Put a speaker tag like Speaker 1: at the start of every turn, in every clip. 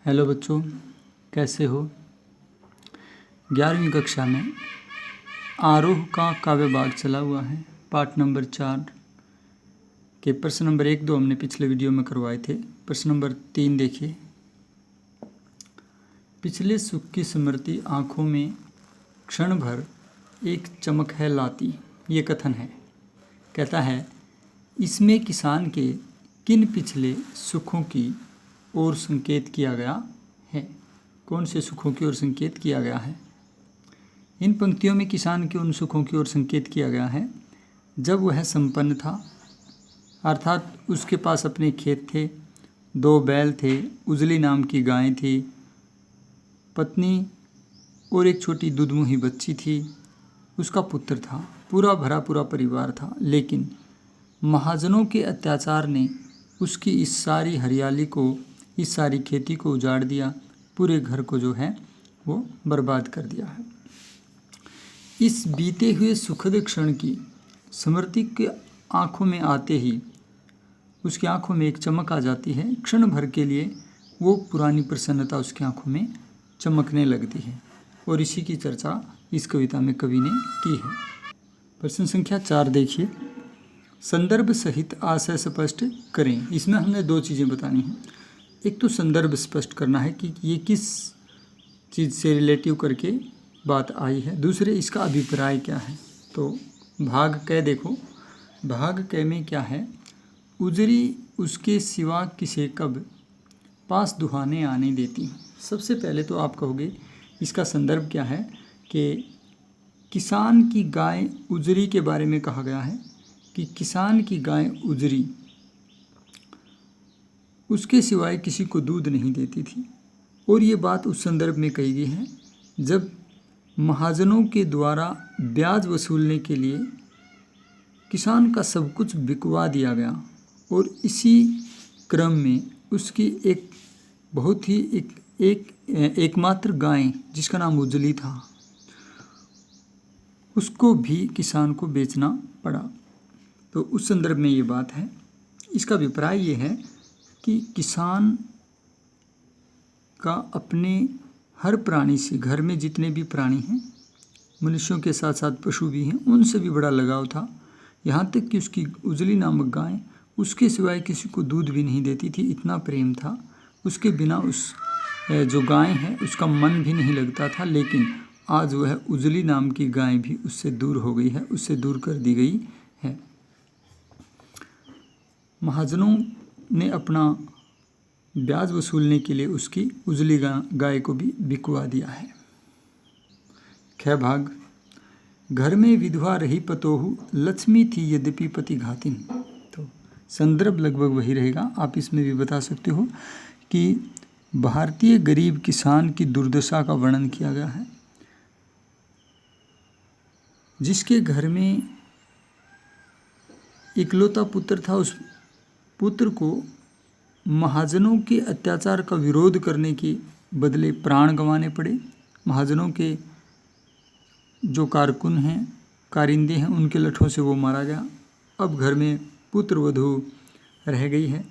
Speaker 1: Hello बच्चों, कैसे हो। 11वीं कक्षा में आरोह का काव्य भाग चला हुआ है। पाठ नंबर 4 के प्रश्न नंबर 1, 2 हमने पिछले वीडियो में करवाए थे। प्रश्न नंबर 3 देखिए। पिछले सुख की स्मृति आँखों में क्षण भर एक चमक है लाती, ये कथन है। कहता है इसमें किसान के किन पिछले सुखों की ओर संकेत किया गया है। कौन से सुखों की ओर संकेत किया गया है। इन पंक्तियों में किसान के उन सुखों की ओर संकेत किया गया है जब वह संपन्न था, अर्थात उसके पास अपने खेत थे, 2 बैल थे, उजली नाम की गाय थी, पत्नी और एक छोटी दुधमुही बच्ची थी, उसका पुत्र था, पूरा भरा पूरा परिवार था। लेकिन महाजनों के अत्याचार ने उसकी इस सारी हरियाली को, इस सारी खेती को उजाड़ दिया, पूरे घर को जो है वो बर्बाद कर दिया है। इस बीते हुए सुखद क्षण की स्मृति के आँखों में आते ही उसकी आँखों में एक चमक आ जाती है। क्षण भर के लिए वो पुरानी प्रसन्नता उसकी आँखों में चमकने लगती है। और इसी की चर्चा इस कविता में कवि ने की है। प्रश्न संख्या 4 देखिए। संदर्भ सहित आशय स्पष्ट करें। इसमें हमने 2 चीज़ें बतानी हैं। एक तो संदर्भ स्पष्ट करना है कि ये किस चीज़ से रिलेटिव करके बात आई है, दूसरे इसका अभिप्राय क्या है। तो भाग क देखो, भाग क में क्या है, उजरी उसके सिवा किसे कब पास दुहाने आने देती। सबसे पहले तो आप कहोगे इसका संदर्भ क्या है कि किसान की गाय उजरी के बारे में कहा गया है कि किसान की गाय उजरी उसके सिवाय किसी को दूध नहीं देती थी। और ये बात उस संदर्भ में कही गई है जब महाजनों के द्वारा ब्याज वसूलने के लिए किसान का सब कुछ बिकवा दिया गया। और इसी क्रम में उसकी एक बहुत ही एकमात्र गाय जिसका नाम उजली था, उसको भी किसान को बेचना पड़ा। तो उस संदर्भ में ये बात है। इसका अभिप्राय ये है कि किसान का अपने हर प्राणी से, घर में जितने भी प्राणी हैं, मनुष्यों के साथ साथ पशु भी हैं, उनसे भी बड़ा लगाव था। यहाँ तक कि उसकी उजली नामक गाय उसके सिवाय किसी को दूध भी नहीं देती थी, इतना प्रेम था। उसके बिना उस जो गाय है उसका मन भी नहीं लगता था। लेकिन आज वह उजली नाम की गाय भी उससे दूर हो गई है, उससे दूर कर दी गई है। महाजनों ने अपना ब्याज वसूलने के लिए उसकी उजली गाय को भी बिकवा दिया है। ख भाग, घर में विधवा रही पतोहू, लक्ष्मी थी यद्यपि पति घातिन। तो संदर्भ लगभग वही रहेगा। आप इसमें भी बता सकते हो कि भारतीय गरीब किसान की दुर्दशा का वर्णन किया गया है, जिसके घर में इकलौता पुत्र था। उस पुत्र को महाजनों के अत्याचार का विरोध करने के बदले प्राण गंवाने पड़े। महाजनों के जो कारकुन हैं, कारिंदे हैं, उनके लठों से वो मारा गया। अब घर में पुत्र वधू रह गई है।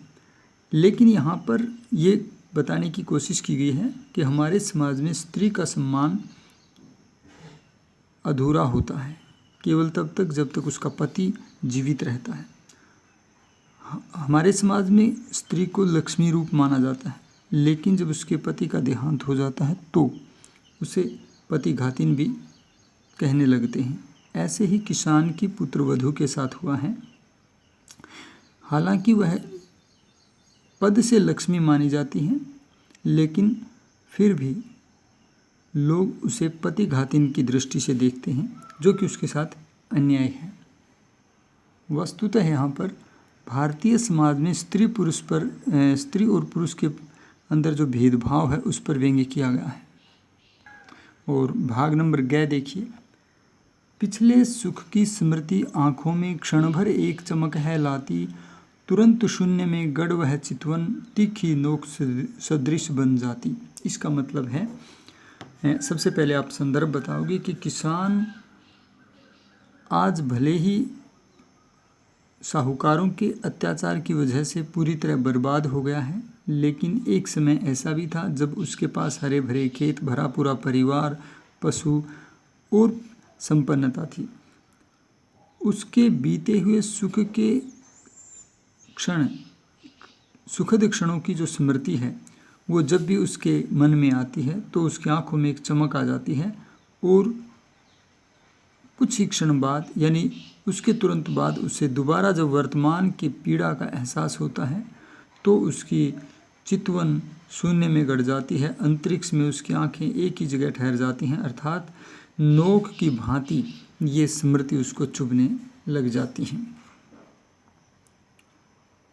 Speaker 1: लेकिन यहाँ पर ये बताने की कोशिश की गई है कि हमारे समाज में स्त्री का सम्मान अधूरा होता है केवल तब तक जब तक उसका पति जीवित रहता है। हमारे समाज में स्त्री को लक्ष्मी रूप माना जाता है, लेकिन जब उसके पति का देहांत हो जाता है तो उसे पति घातिन भी कहने लगते हैं। ऐसे ही किसान की पुत्रवधू के साथ हुआ है। हालांकि वह पद से लक्ष्मी मानी जाती हैं, लेकिन फिर भी लोग उसे पति घातिन की दृष्टि से देखते हैं, जो कि उसके साथ अन्याय है। वस्तुतः यहाँ पर भारतीय समाज में स्त्री और पुरुष के अंदर जो भेदभाव है उस पर व्यंग्य किया गया है। और भाग नंबर ग देखिए। पिछले सुख की स्मृति आँखों में क्षण भर एक चमक है लाती, तुरंत शून्य में गढ़ वह चितवन, तीखी नोक सदृश बन जाती। इसका मतलब है, सबसे पहले आप संदर्भ बताओगे कि किसान आज भले ही साहूकारों के अत्याचार की वजह से पूरी तरह बर्बाद हो गया है, लेकिन एक समय ऐसा भी था जब उसके पास हरे भरे खेत, भरा पूरा परिवार, पशु और संपन्नता थी। उसके बीते हुए सुखद क्षणों की जो स्मृति है, वो जब भी उसके मन में आती है तो उसकी आंखों में एक चमक आ जाती है, और कुछ ही क्षण बाद, यानी उसके तुरंत बाद, उसे दोबारा जब वर्तमान की पीड़ा का एहसास होता है तो उसकी चितवन शून्य में गड़ जाती है। अंतरिक्ष में उसकी आंखें एक ही जगह ठहर जाती हैं, अर्थात नोक की भांति ये स्मृति उसको चुभने लग जाती हैं।